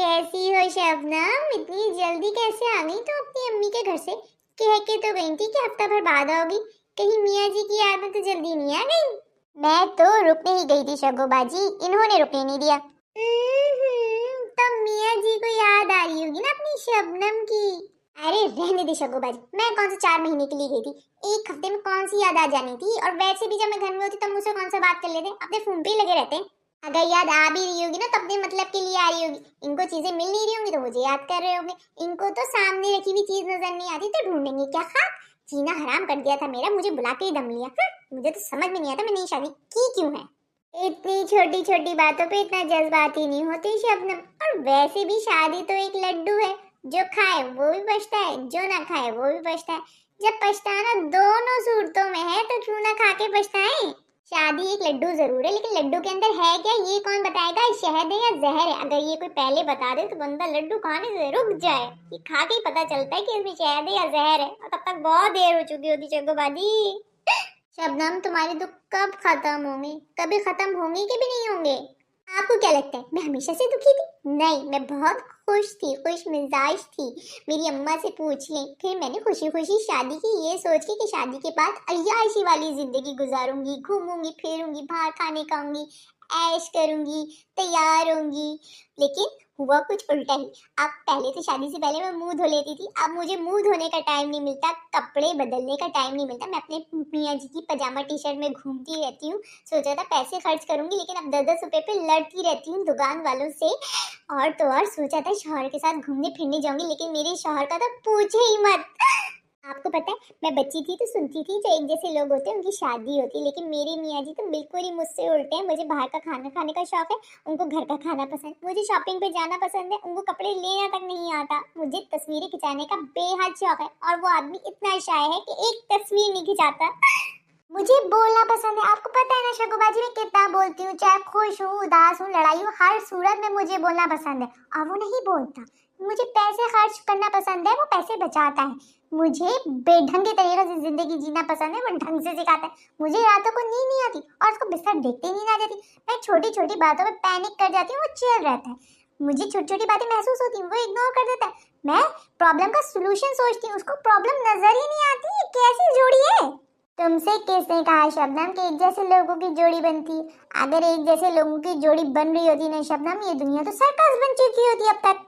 कैसी हो शबनम? इतनी जल्दी कैसे आ गई तो अपनी अम्मी के घर से? कह के तो गई थी कि हफ्ता भर बाद आओगी। कहीं मियाँ जी की याद में तो जल्दी नहीं आ गई? मैं तो रुकने ही गई थी शगोबाजी, इन्होंने रुकने नहीं दिया। तब मियाँ जी को याद आ रही होगी ना अपनी शबनम की। अरे रहने दे शगोबाजी, मैं कौन से 4 महीने के लिए गई थी? एक हफ्ते में कौन सी याद आ जानी थी? और वैसे भी जब मैं घर में होती तब मुझसे कौन सा बात कर लेते? अपने फोन पे ही लगे रहते हैं। अगर याद आ भी रही होगी ना तो अपने मतलब के लिए आ रही होगी। इनको चीजें मिल नहीं रही होंगी तो मुझे याद कर रहे होंगे। इनको तो सामने रखी हुई चीज नजर नहीं आती तो ढूंढेंगे क्या? खाक जीना हराम कर दिया था मेरा, मुझे बुला के ही दम लिया। मुझे तो समझ में नहीं आता मैं नई शादी की क्यों है। इतनी छोटी छोटी बातों पे इतना जज्बाती नहीं होती शबनम। और वैसे भी शादी तो एक लड्डू है, जो खाए वो भी पछता है, जो ना खाए वो भी पछता है। जब पछताना दोनों सूरतों में है तो क्यों ना खा के पछताएं। शादी एक लड्डू जरूर है, लेकिन लड्डू के अंदर है क्या ये कौन बताएगा? शहद है या जहर है? अगर ये कोई पहले बता दे तो बंदा लड्डू खाने से रुक जाए। ये खा के ही पता चलता है कि इसमें शहद है या जहर है, और तब तक बहुत देर हो चुकी होती चंगोबाजी। शबनम तुम्हारे दुख कब खत्म होंगे? कभी खत्म होंगे कि भी नहीं होंगे? आपको क्या लगता है मैं हमेशा से दुखी थी? नहीं, मैं बहुत खुश थी, खुश मिजाज थी। मेरी अम्मा से पूछ लें। फिर मैंने खुशी खुशी शादी की, ये सोच के कि शादी के बाद अय्याशी वाली जिंदगी गुजारूंगी, घूमूंगी फिरूंगी, बाहर खाने खाऊंगी, ऐश करूंगी, तैयार होंगी। लेकिन हुआ कुछ उल्टा ही। अब पहले तो शादी से पहले मैं मुंह धो लेती थी, अब मुझे मुंह धोने का टाइम नहीं मिलता, कपड़े बदलने का टाइम नहीं मिलता। मैं अपने मियाँ जी की पजामा टी शर्ट में घूमती रहती हूँ। सोचा था पैसे खर्च करूंगी, लेकिन अब 10-10 रुपए पे लड़ती रहती हूँ दुकान वालों से। और तो और सोचा था शौहर के साथ घूमने फिरने जाऊंगी, लेकिन मेरे शौहर का तो पूछे ही मत। आपको पता है मैं बच्ची थी तो सुनती थी जो एक जैसे लोग होते हैं उनकी शादी होती है, लेकिन मेरे मियाँ जी तो बिल्कुल ही मुझसे उल्टे हैं। मुझे बाहर का खाना खाने का शौक है, उनको घर का खाना पसंद। मुझे शॉपिंग पे जाना पसंद है, उनको कपड़े लेना तक नहीं आता। मुझे तस्वीरें खिंचाने का बेहद शौक है, और वो आदमी इतना शाय है कि एक तस्वीर नहीं खिंचाता। मुझे बोलना पसंद है, आपको पता है ना शगुबाजी मैं कितना बोलती हूँ, चाहे खुश हूँ, उदास हूँ, लड़ाई हूँ, हर सूरत में मुझे बोलना पसंद है। और वो नहीं बोलता। मुझे पैसे खर्च करना पसंद है, वो पैसे बचाता है। मुझे बेढंग के तरीके से जिंदगी जीना पसंद है, वो ढंग से सिखाता है। मुझे रातों को नींद नहीं आती और उसको बिस्तर देखते ही नींद आ जाती। मैं छोटी छोटी बातों में पैनिक कर जाती हूँ, वो चिल रहता है। मुझे छोटी छोटी बातें महसूस होती हैं, वो इग्नोर कर देता है। मैं प्रॉब्लम का सोल्यूशन सोचती हूँ, उसको प्रॉब्लम नजर ही नहीं आती। ये कैसी जोड़ी है? तुमसे किसने कहा शबनम कि एक जैसे लोगों की जोड़ी बनती? अगर एक जैसे लोगों की जोड़ी बन रही होती ना शबनम, ये दुनिया तो सर्कस बन चुकी होती अब तक।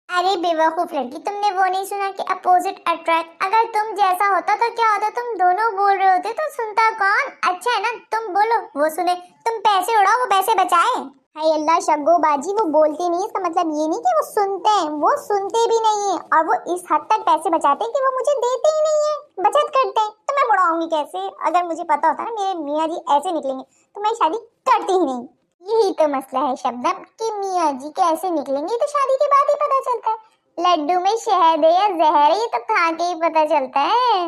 अरे बेवकूफ लड़की, तुमने वो नहीं सुना कि अपोजिट अट्रैक्ट? अगर तुम जैसा होता तो क्या होता? तुम दोनों बोल रहे होते तो सुनता कौन? अच्छा है ना तुम बोलो वो सुने। तुम पैसे उड़ाओ वो पैसे बचाए। हाय अल्लाह शग्गो बाजी, वो बोलते नहीं, इसका मतलब ये नहीं कि वो सुनते हैं, वो सुनते भी नहीं है। और वो इस हद तक पैसे बचाते हैं कि वो मुझे देते ही नहीं है, बचत करते हैं। तो मैं बुढ़ाऊंगी कैसे? अगर मुझे पता होता ना मेरे मियाँ जी ऐसे निकलेंगे तो मैं शादी करती ही नहीं। यही तो मसला है शबनम कि मियाँ जी कैसे निकलेंगे तो शादी के बाद ही पता चलता है। लड्डू में शहद है या जहर है ये तो खा के ही पता चलता है।